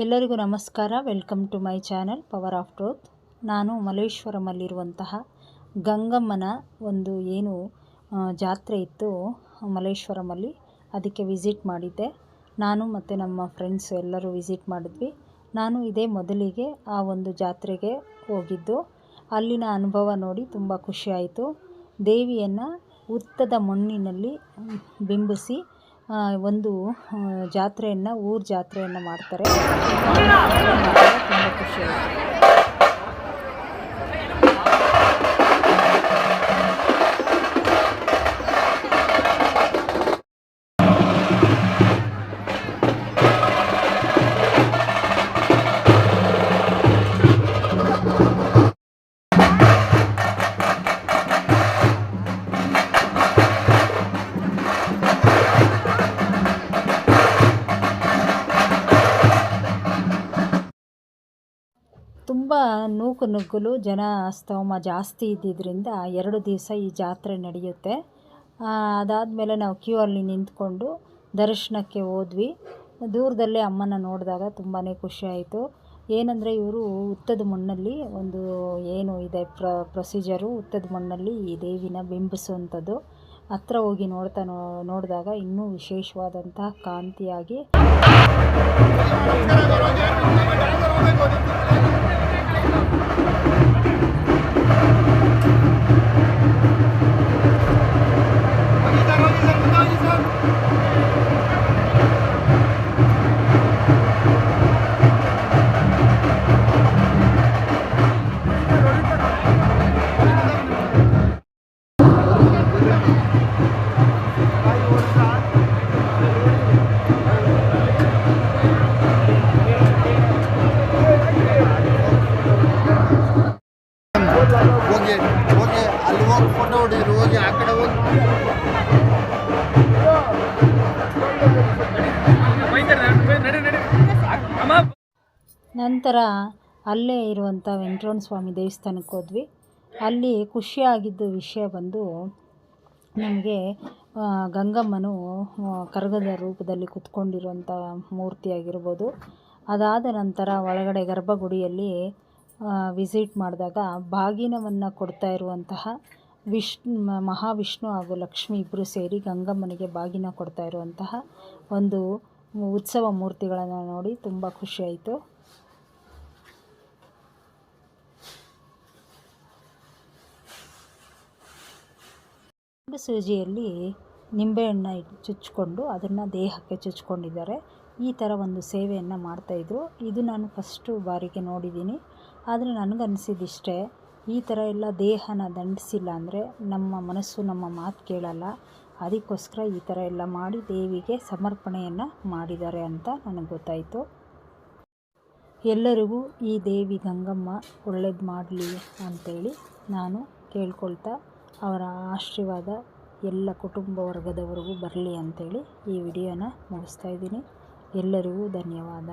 ಎಲ್ಲರಿಗೂ ನಮಸ್ಕಾರ. Welcome to my channel power of truth. ನಾನು ಮಲ್ಲೇಶ್ವರಮಲ್ಲಿರುವಂತಹ ಗಂಗಮ್ಮನ ಒಂದು ಜಾತ್ರೆ ಇತ್ತು ಮಲ್ಲೇಶ್ವರಮಲ್ಲಿ. ಅದಕ್ಕೆ ವಿಸಿಟ್ ಮಾಡಿದ್ದೆ. ನಾನು ಮತ್ತು ನಮ್ಮ ಫ್ರೆಂಡ್ಸ್ ಎಲ್ಲರೂ ವಿಸಿಟ್ ಮಾಡಿದ್ವಿ. ನಾನು ಇದೇ ಮೊದಲಿಗೆ ಆ ಒಂದು ಜಾತ್ರೆಗೆ ಹೋಗಿದ್ದು. ಅಲ್ಲಿನ ಅನುಭವ ನೋಡಿ ತುಂಬ ಖುಷಿಯಾಯಿತು. ದೇವಿಯನ್ನು ಹುತ್ತದ ಮಣ್ಣಿನಲ್ಲಿ ಬಿಂಬಿಸಿ ಒಂದು ಜಾತ್ರೆಯನ್ನು ಊರ ಜಾತ್ರೆಯನ್ನು ಮಾಡ್ತಾರೆ. ತುಂಬ ಖುಷಿಯಾಯಿತು. ತುಂಬ ನೂಕು ನುಗ್ಗಲು ಜನ ಸ್ತೋಮ ಜಾಸ್ತಿ ಇದ್ದಿದ್ದರಿಂದ 2 ದಿವಸ ಈ ಜಾತ್ರೆ ನಡೆಯುತ್ತೆ. ಅದಾದಮೇಲೆ ನಾವು ಕ್ಯೂ ಅಲ್ಲಿ ನಿಂತ್ಕೊಂಡು ದರ್ಶನಕ್ಕೆ ಹೋದ್ವಿ. ದೂರದಲ್ಲೇ ಅಮ್ಮನ ನೋಡಿದಾಗ ತುಂಬಾ ಖುಷಿಯಾಯಿತು. ಏನಂದರೆ ಇವರು ಹುತ್ತದ ಮಣ್ಣಲ್ಲಿ ಒಂದು ಇದೆ ಪ್ರೊಸೀಜರು. ಹುತ್ತದ ಮಣ್ಣಲ್ಲಿ ಈ ದೇವಿನ ಬಿಂಬಿಸುವಂಥದ್ದು. ಹತ್ರ ಹೋಗಿ ನೋಡಿದಾಗ ಇನ್ನೂ ವಿಶೇಷವಾದಂತಹ ಕಾಂತಿಯಾಗಿ ಅಲ್ಲಿ ಹೋಗಿ ಫೋಟೋ ಹೊಡಿದ್ರು. ಹೋಗಿ ಆ ಕಡೆ ಹೋಗಿ ನಂತರ ಅಲ್ಲೇ ಇರುವಂಥ ವೆಂಕಟರಮಣ ಸ್ವಾಮಿ ದೇವಸ್ಥಾನಕ್ಕೆ ಹೋದ್ವಿ. ಅಲ್ಲಿ ಖುಷಿಯಾಗಿದ್ದ ವಿಷಯ ಬಂದು ನಮಗೆ ಗಂಗಮ್ಮನು ಕರಗದ ರೂಪದಲ್ಲಿ ಕುತ್ಕೊಂಡಿರುವಂಥ ಮೂರ್ತಿಯಾಗಿರ್ಬೋದು. ಅದಾದ ನಂತರ ಒಳಗಡೆ ಗರ್ಭಗುಡಿಯಲ್ಲಿ ವಿಸಿಟ್ ಮಾಡಿದಾಗ ಬಾಗಿನವನ್ನು ಕೊಡ್ತಾ ಇರುವಂತಹ ಮಹಾವಿಷ್ಣು ಹಾಗೂ ಲಕ್ಷ್ಮಿ ಇಬ್ಬರು ಸೇರಿ ಗಂಗಮ್ಮನಿಗೆ ಬಾಗಿನ ಕೊಡ್ತಾ ಇರುವಂತಹ ಒಂದು ಉತ್ಸವ ಮೂರ್ತಿಗಳನ್ನು ನೋಡಿ ತುಂಬ ಖುಷಿಯಾಯಿತು. ಸೂಜಿಯಲ್ಲಿ ನಿಂಬೆಹಣ್ಣು ಚುಚ್ಚಿಕೊಂಡು ಅದನ್ನು ದೇಹಕ್ಕೆ ಚುಚ್ಕೊಂಡಿದ್ದಾರೆ. ಈ ಥರ ಒಂದು ಸೇವೆಯನ್ನು ಮಾಡ್ತಾಯಿದ್ರು. ಇದು ನಾನು ಫಸ್ಟು ಬಾರಿಗೆ ನೋಡಿದ್ದೀನಿ. ಆದರೆ ನನಗನ್ಸಿದ್ದಿಷ್ಟೇ, ಈ ಥರ ಎಲ್ಲ ದೇಹನ ದಂಡಿಸಿಲ್ಲ ಅಂದರೆ ನಮ್ಮ ಮನಸ್ಸು ನಮ್ಮ ಮಾತು ಕೇಳಲ್ಲ. ಅದಕ್ಕೋಸ್ಕರ ಈ ಥರ ಎಲ್ಲ ಮಾಡಿ ದೇವಿಗೆ ಸಮರ್ಪಣೆಯನ್ನು ಮಾಡಿದ್ದಾರೆ ಅಂತ ನನಗೆ ಗೊತ್ತಾಯಿತು. ಎಲ್ಲರಿಗೂ ಈ ದೇವಿ ಗಂಗಮ್ಮ ಒಳ್ಳೇದು ಮಾಡಲಿ ಅಂಥೇಳಿ ನಾನು ಕೇಳ್ಕೊಳ್ತಾ ಅವರ ಆಶೀರ್ವಾದ ಎಲ್ಲ ಕುಟುಂಬ ವರ್ಗದವರೆಗೂ ಬರಲಿ ಅಂಥೇಳಿ ಈ ವಿಡಿಯೋನ ಮುಗಿಸ್ತಾ ಇದ್ದೀನಿ. ಎಲ್ಲರಿಗೂ ಧನ್ಯವಾದ.